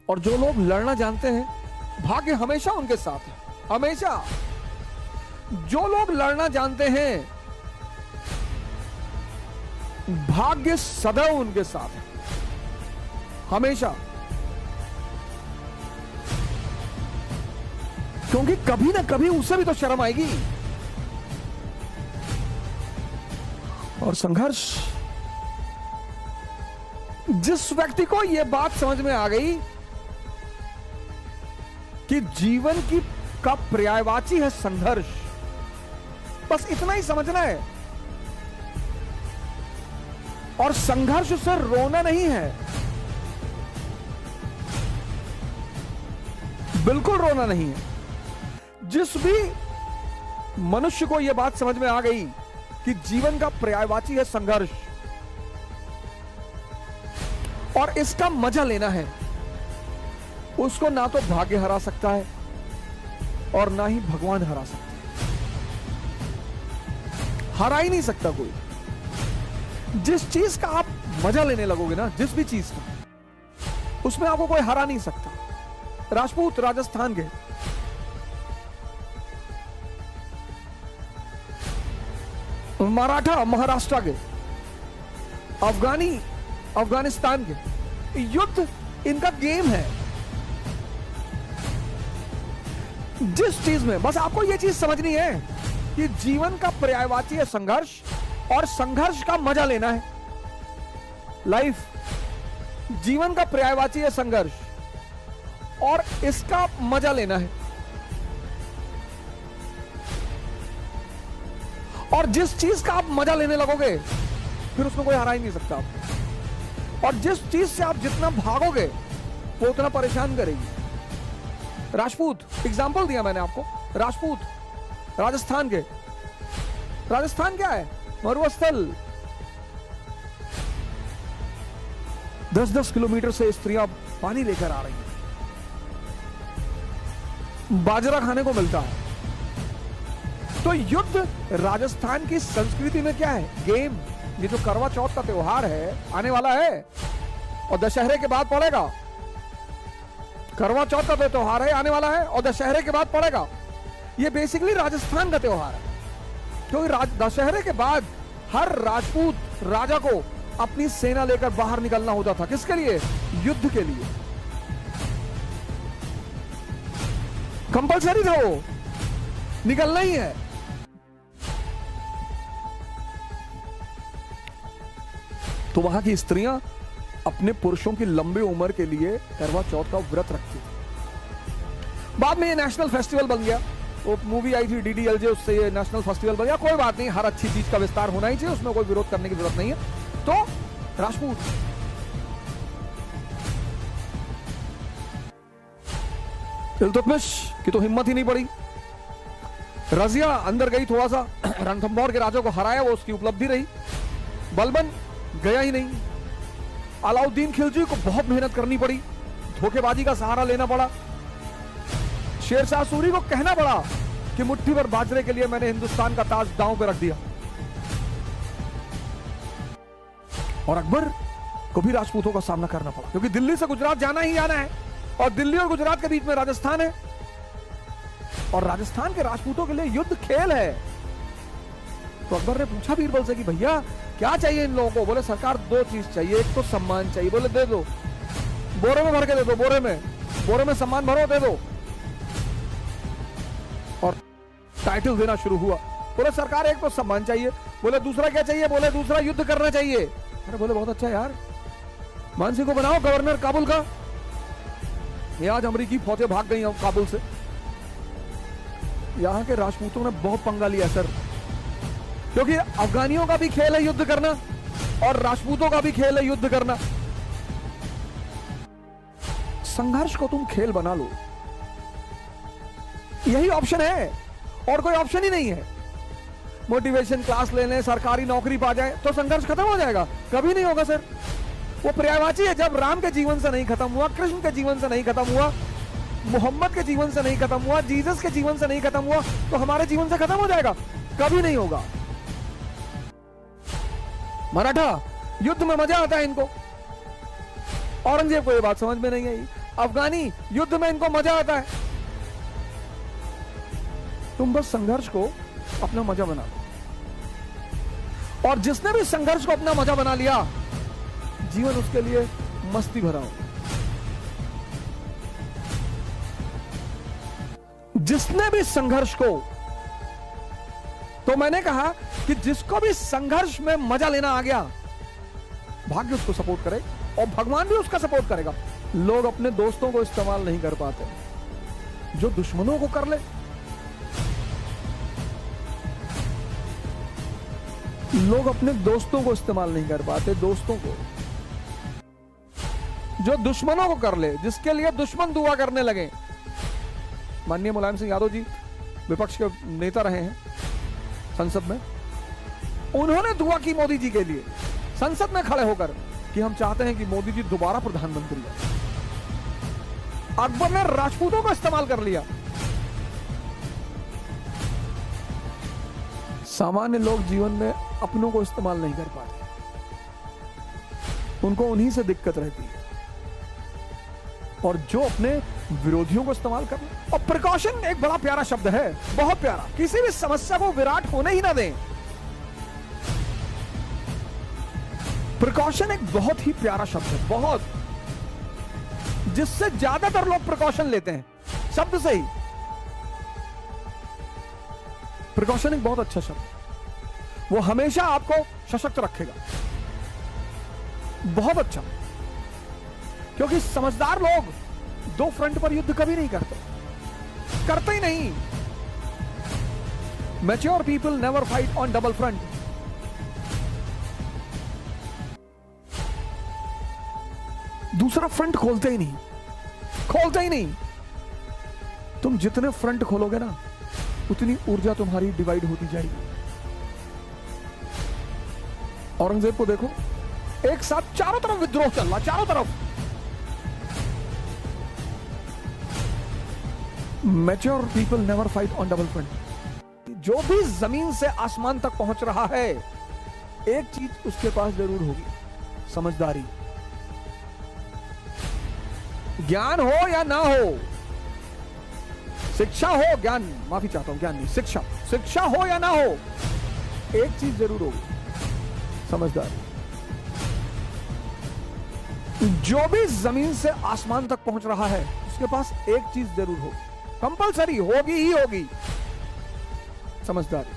और जो लोग लड़ना जानते हैं भाग्य हमेशा उनके साथ है, हमेशा। जो लोग लड़ना जानते हैं भाग्य सदैव उनके साथ है, हमेशा। क्योंकि कभी ना कभी उसे भी तो शर्म आएगी। और संघर्ष, जिस व्यक्ति को यह बात समझ में आ गई कि जीवन की का पर्यायवाची है संघर्ष, बस इतना ही समझना है। और संघर्ष से रोना नहीं है, बिल्कुल रोना नहीं है। जिस भी मनुष्य को यह बात समझ में आ गई कि जीवन का पर्यायवाची है संघर्ष और इसका मजा लेना है, उसको ना तो भाग्य हरा सकता है और ना ही भगवान हरा सकता है। हरा ही नहीं सकता कोई। जिस चीज का आप मजा लेने लगोगे ना, जिस भी चीज का, उसमें आपको कोई हरा नहीं सकता। राजपूत राजस्थान के, मराठा महाराष्ट्र के, अफगानी अफगानिस्तान के, युद्ध इनका गेम है। जिस चीज में बस आपको यह चीज समझनी है कि जीवन का पर्यायवाची है संघर्ष और संघर्ष का मजा लेना है। लाइफ, जीवन का पर्यायवाची है संघर्ष और इसका मजा लेना है। और जिस चीज का आप मजा लेने लगोगे फिर उसमें कोई हरा ही नहीं सकता आपको। और जिस चीज से आप जितना भागोगे वो उतना परेशान करेगी। राजपूत, एग्जाम्पल दिया मैंने आपको, राजपूत राजस्थान के। राजस्थान क्या है? मरुस्थल। 10-10 किलोमीटर से स्त्रियां पानी लेकर आ रही हैं, बाजरा खाने को मिलता है। तो युद्ध राजस्थान की संस्कृति में क्या है? गेम। ये जो करवा चौथ का त्योहार है आने वाला है और दशहरे के बाद पड़ेगा। करवा चौथ का त्योहार है आने वाला है और दशहरे के बाद पड़ेगा। ये बेसिकली राजस्थान का त्योहार है, क्योंकि दशहरे के बाद हर राजपूत राजा को अपनी सेना लेकर बाहर निकलना होता था। किसके लिए? युद्ध के लिए। कंपलसरी था, वो निकलना ही है। तो वहां की स्त्रियां अपने पुरुषों की लंबी उम्र के लिए करवा चौथ का व्रत रखती थी। बाद में ये नेशनल फेस्टिवल बन गया। वो मूवी आई थी DDLJ, उससे ये नेशनल फेस्टिवल बन गया। कोई बात नहीं, हर अच्छी चीज का विस्तार होना ही चाहिए, उसमें कोई विरोध करने की जरूरत नहीं है। तो राजपूत इल्तुतमिश की तो हिम्मत ही नहीं पड़ी। रजिया अंदर गई, थोड़ा सा रणथंभौर के राजा को हराया, वो उसकी उपलब्धि रही। बलबन गया ही नहीं। अलाउद्दीन खिलजी को बहुत मेहनत करनी पड़ी, धोखेबाजी का सहारा लेना पड़ा। शेरशाह सूरी को कहना पड़ा कि मुट्ठी भर बाजरे के लिए मैंने हिंदुस्तान का ताज दांव पे रख दिया। और अकबर को भी राजपूतों का सामना करना पड़ा, क्योंकि दिल्ली से गुजरात जाना ही जाना है और दिल्ली और गुजरात के बीच में राजस्थान है और राजस्थान के राजपूतों के लिए युद्ध खेल है। तो अकबर ने पूछा बीरबल से कि भैया क्या चाहिए इन लोगों को? बोले सरकार 2 चीज चाहिए, एक तो सम्मान चाहिए। बोले दे दो, बोरे में भर के दे दो, बोरे में सम्मान भरो, दे दो। और टाइटल देना शुरू हुआ। बोले सरकार एक तो सम्मान चाहिए। बोले दूसरा क्या चाहिए? बोले दूसरा युद्ध करना चाहिए। अरे बोले बहुत अच्छा यार, मानसी को बनाओ गवर्नर काबुल का। ये आज अमेरिकी फौजें भाग गई काबुल से। यहां के राजपूतों ने बहुत पंगा लिया सर, क्योंकि अफगानियों का भी खेल है युद्ध करना और राजपूतों का भी खेल है युद्ध करना। संघर्ष को तुम खेल बना लो, यही ऑप्शन है और कोई ऑप्शन ही नहीं है। मोटिवेशन क्लास ले लें, सरकारी नौकरी पा जाए तो संघर्ष खत्म हो जाएगा? कभी नहीं होगा सर। वो पर्यायवाची है। जब राम के जीवन से नहीं खत्म हुआ, कृष्ण के जीवन से नहीं खत्म हुआ, मोहम्मद के जीवन से नहीं खत्म हुआ, जीसस के जीवन से नहीं खत्म हुआ, तो हमारे जीवन से खत्म हो जाएगा? कभी नहीं होगा। मराठा युद्ध में मजा आता है इनको। औरंगजेब को यह बात समझ में नहीं आई। अफगानी युद्ध में इनको मजा आता है। तुम बस संघर्ष को अपना मजा बना लो, और जिसने भी संघर्ष को अपना मजा बना लिया, जीवन उसके लिए मस्ती भरा हो। जिसने भी संघर्ष को, तो मैंने कहा कि जिसको भी संघर्ष में मजा लेना आ गया, भाग्य उसको सपोर्ट करे और भगवान भी उसका सपोर्ट करेगा। लोग अपने दोस्तों को इस्तेमाल नहीं कर पाते, जो दुश्मनों को कर ले। लोग अपने दोस्तों को इस्तेमाल नहीं कर पाते, दोस्तों को, जो दुश्मनों को कर ले, जिसके लिए दुश्मन दुआ करने लगे। माननीय मुलायम सिंह यादव जी विपक्ष के नेता रहे हैं संसद में, उन्होंने दुआ की मोदी जी के लिए संसद में खड़े होकर कि हम चाहते हैं कि मोदी जी दोबारा प्रधानमंत्री बने। अकबर ने राजपूतों को इस्तेमाल कर लिया। सामान्य लोग जीवन में अपनों को इस्तेमाल नहीं कर पाते, उनको उन्हीं से दिक्कत रहती है। और जो अपने विरोधियों को इस्तेमाल कर ले। और प्रिकॉशन एक बड़ा प्यारा शब्द है, बहुत प्यारा। किसी भी समस्या को विराट होने ही ना दें। प्रिकॉशन एक बहुत ही प्यारा शब्द है, बहुत, जिससे ज्यादातर लोग प्रिकॉशन लेते हैं शब्द से ही। प्रिकॉशन एक बहुत अच्छा शब्द है, वो हमेशा आपको सशक्त रखेगा, बहुत अच्छा। क्योंकि समझदार लोग दो फ्रंट पर युद्ध कभी नहीं करते, करते ही नहीं। Mature people never fight on double front. दूसरा फ्रंट खोलते ही नहीं, खोलते ही नहीं। तुम जितने फ्रंट खोलोगे ना, उतनी ऊर्जा तुम्हारी डिवाइड होती जाएगी। औरंगजेब को देखो, एक साथ चारों तरफ विद्रोह चल रहा, चारों तरफ। Mature people never fight on double front. जो भी जमीन से आसमान तक पहुंच रहा है, एक चीज उसके पास जरूर होगी, समझदारी। ज्ञान हो या ना हो, शिक्षा हो, ज्ञान, माफी चाहता हूं, ज्ञान नहीं, शिक्षा, शिक्षा हो या ना हो, एक चीज जरूर होगी, समझदारी। जो भी जमीन से आसमान तक पहुंच रहा है, उसके पास एक चीज जरूर होगी, कंपलसरी होगी ही होगी, समझदारी।